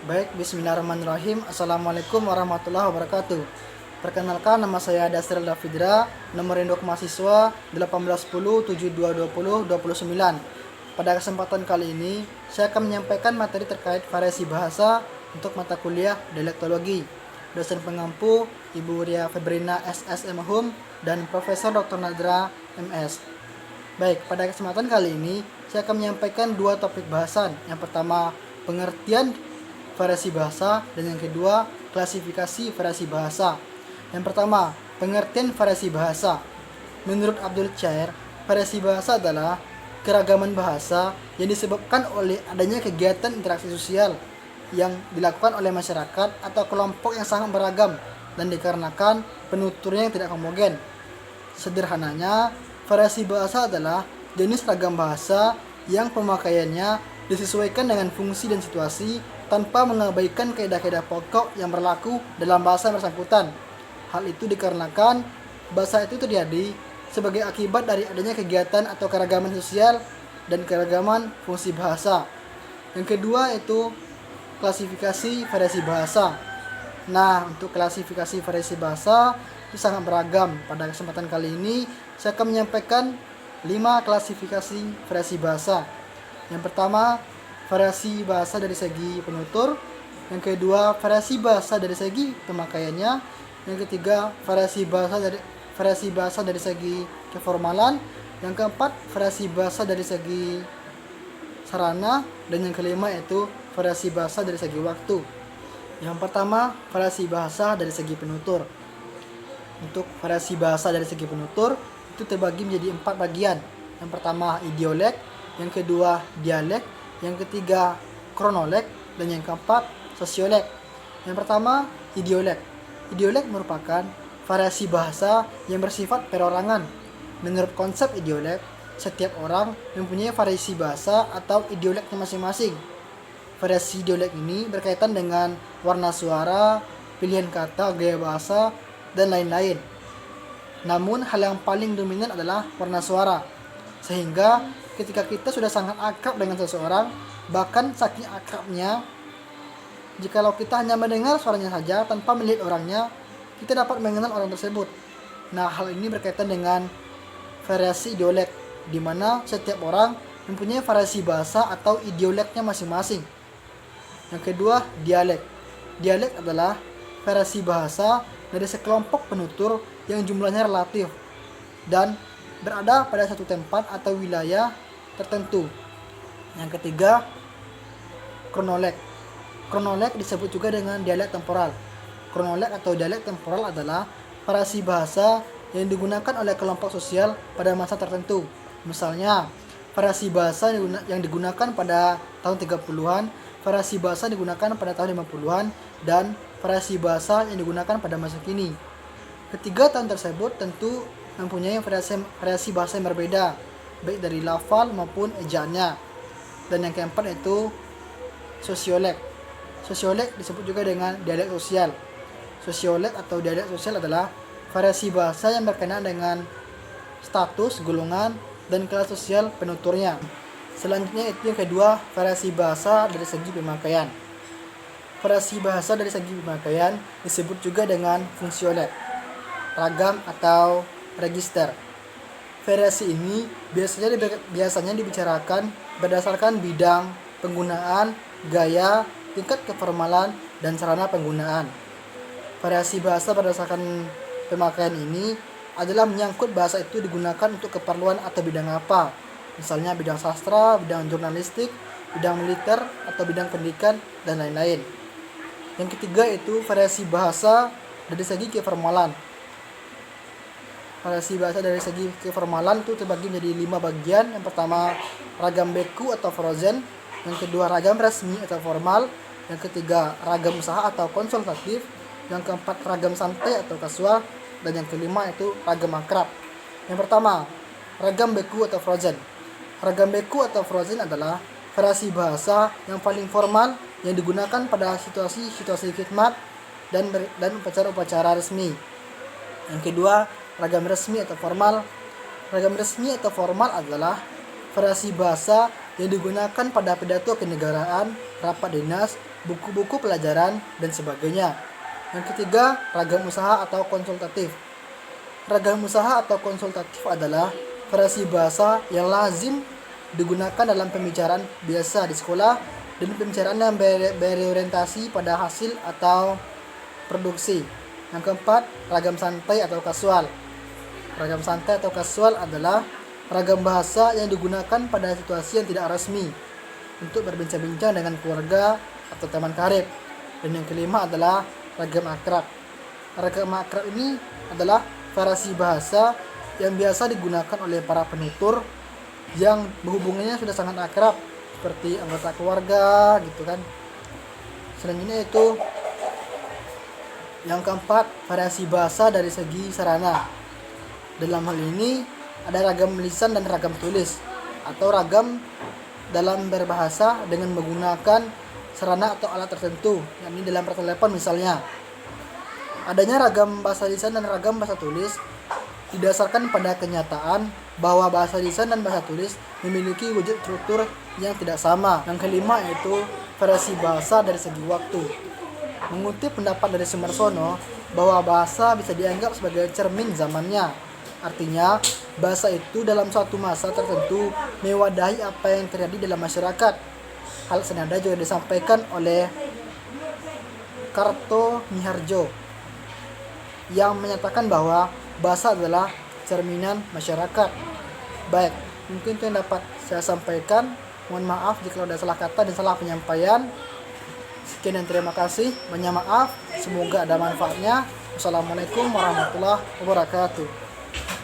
Baik, bismillahirrahmanirrahim. Assalamualaikum warahmatullahi wabarakatuh. Perkenalkan, nama saya Dasril Dafidra, nomor induk mahasiswa 1810722029. Pada kesempatan kali ini, saya akan menyampaikan materi terkait variasi bahasa untuk mata kuliah dialektologi. Dosen pengampu Ibu Ria Febrina SSM Hum dan Profesor Dr. Nadra MS. Baik, pada kesempatan kali ini, saya akan menyampaikan dua topik bahasan. Yang pertama, pengertian variasi bahasa, dan yang kedua, klasifikasi variasi bahasa. Yang pertama, pengertian variasi bahasa. Menurut Abdul Chair, variasi bahasa adalah keragaman bahasa yang disebabkan oleh adanya kegiatan interaksi sosial yang dilakukan oleh masyarakat atau kelompok yang sangat beragam dan dikarenakan penuturnya yang tidak homogen. Sederhananya, variasi bahasa adalah jenis ragam bahasa yang pemakaiannya disesuaikan dengan fungsi dan situasi tanpa mengabaikan kaidah-kaidah pokok yang berlaku dalam bahasa yang bersangkutan. Hal itu dikarenakan bahasa itu terjadi sebagai akibat dari adanya kegiatan atau keragaman sosial dan keragaman fungsi bahasa. Yang kedua itu klasifikasi variasi bahasa. Nah, untuk klasifikasi variasi bahasa itu sangat beragam. Pada kesempatan kali ini, saya akan menyampaikan 5 klasifikasi variasi bahasa. Yang pertama, variasi bahasa dari segi penutur. Yang kedua, variasi bahasa dari segi pemakaiannya. Yang ketiga, variasi bahasa dari segi keformalan. Yang keempat, variasi bahasa dari segi sarana. Dan yang kelima yaitu variasi bahasa dari segi waktu. Yang pertama, variasi bahasa dari segi penutur. Untuk variasi bahasa dari segi penutur itu terbagi menjadi 4 bagian. Yang pertama, idiolek. Yang kedua, dialek. Yang ketiga, kronolog. Dan yang keempat, sosiolek. Yang pertama, idiolek. Idiolek merupakan variasi bahasa yang bersifat perorangan. Menurut konsep idiolek, setiap orang mempunyai variasi bahasa atau idioleknya masing-masing. Variasi idiolek ini berkaitan dengan warna suara, pilihan kata, gaya bahasa, dan lain-lain. Namun hal yang paling dominan adalah warna suara. Sehingga ketika kita sudah sangat akrab dengan seseorang, bahkan saking akrabnya, jikalau kita hanya mendengar suaranya saja tanpa melihat orangnya, kita dapat mengenal orang tersebut. Nah, hal ini berkaitan dengan variasi idiolek, di mana setiap orang mempunyai variasi bahasa atau idioleknya masing-masing. Yang kedua, dialek. Dialek adalah variasi bahasa dari sekelompok penutur yang jumlahnya relatif dan berada pada satu tempat atau wilayah tertentu. Yang ketiga, kronolog. Kronolog disebut juga dengan dialek temporal. Kronolog atau dialek temporal adalah variasi bahasa yang digunakan oleh kelompok sosial pada masa tertentu. Misalnya, variasi bahasa yang digunakan pada tahun 30-an, variasi bahasa digunakan pada tahun 50-an, dan variasi bahasa yang digunakan pada masa kini. Ketiga tahun tersebut tentu mempunyai variasi bahasa yang berbeda, baik dari lafal maupun ejaannya. Dan yang keempat itu sosiolek. Sosiolek disebut juga dengan dialek sosial. Sosiolek atau dialek sosial adalah variasi bahasa yang berkenaan dengan status, golongan, dan kelas sosial penuturnya. Selanjutnya itu yang kedua, variasi bahasa dari segi pemakaian. Variasi bahasa dari segi pemakaian disebut juga dengan fungsiolek, ragam atau register. Variasi ini biasanya dibicarakan berdasarkan bidang penggunaan, gaya, tingkat keformalan, dan sarana penggunaan. Variasi bahasa berdasarkan pemakaian ini adalah menyangkut bahasa itu digunakan untuk keperluan atau bidang apa. Misalnya bidang sastra, bidang jurnalistik, bidang militer, atau bidang pendidikan, dan lain-lain. Yang ketiga itu variasi bahasa dari segi keformalan. Variasi bahasa dari segi keformalan itu terbagi menjadi 5 bagian. Yang pertama, ragam beku atau frozen. Yang kedua, ragam resmi atau formal. Yang ketiga, ragam usaha atau konsultatif. Yang keempat, ragam santai atau kasual. Dan yang kelima itu ragam akrab. Yang pertama, ragam beku atau frozen. Ragam beku atau frozen adalah variasi bahasa yang paling formal yang digunakan pada situasi-situasi khidmat dan upacara-upacara resmi. Yang kedua, ragam resmi atau formal. Ragam resmi atau formal adalah variasi bahasa yang digunakan pada pidato kenegaraan, rapat dinas, buku-buku pelajaran, dan sebagainya. Yang ketiga, ragam usaha atau konsultatif. Ragam usaha atau konsultatif adalah variasi bahasa yang lazim digunakan dalam pembicaraan biasa di sekolah dan pembicaraan yang berorientasi pada hasil atau produksi. Yang keempat, ragam santai atau kasual. Ragam santai atau kasual adalah ragam bahasa yang digunakan pada situasi yang tidak resmi untuk berbincang-bincang dengan keluarga atau teman karib. Dan yang kelima adalah ragam akrab. Ragam akrab ini adalah variasi bahasa yang biasa digunakan oleh para penutur yang berhubungannya sudah sangat akrab, seperti anggota keluarga gitu kan. Selanjutnya itu yang keempat, variasi bahasa dari segi sarana. Dalam hal ini ada ragam lisan dan ragam tulis, atau ragam dalam berbahasa dengan menggunakan sarana atau alat tertentu, yakni dalam pertelepon misalnya. Adanya ragam bahasa lisan dan ragam bahasa tulis didasarkan pada kenyataan bahwa bahasa lisan dan bahasa tulis memiliki wujud struktur yang tidak sama. Yang kelima yaitu variasi bahasa dari segi waktu. Mengutip pendapat dari Sumarsono bahwa bahasa bisa dianggap sebagai cermin zamannya. Artinya, bahasa itu dalam suatu masa tertentu mewadahi apa yang terjadi dalam masyarakat. Hal senada juga disampaikan oleh Kartomiharjo yang menyatakan bahwa bahasa adalah cerminan masyarakat. Baik, mungkin itu yang dapat saya sampaikan. Mohon maaf jika ada salah kata dan salah penyampaian. Sekian dan terima kasih. Banyak maaf. Semoga ada manfaatnya. Wassalamualaikum warahmatullahi wabarakatuh.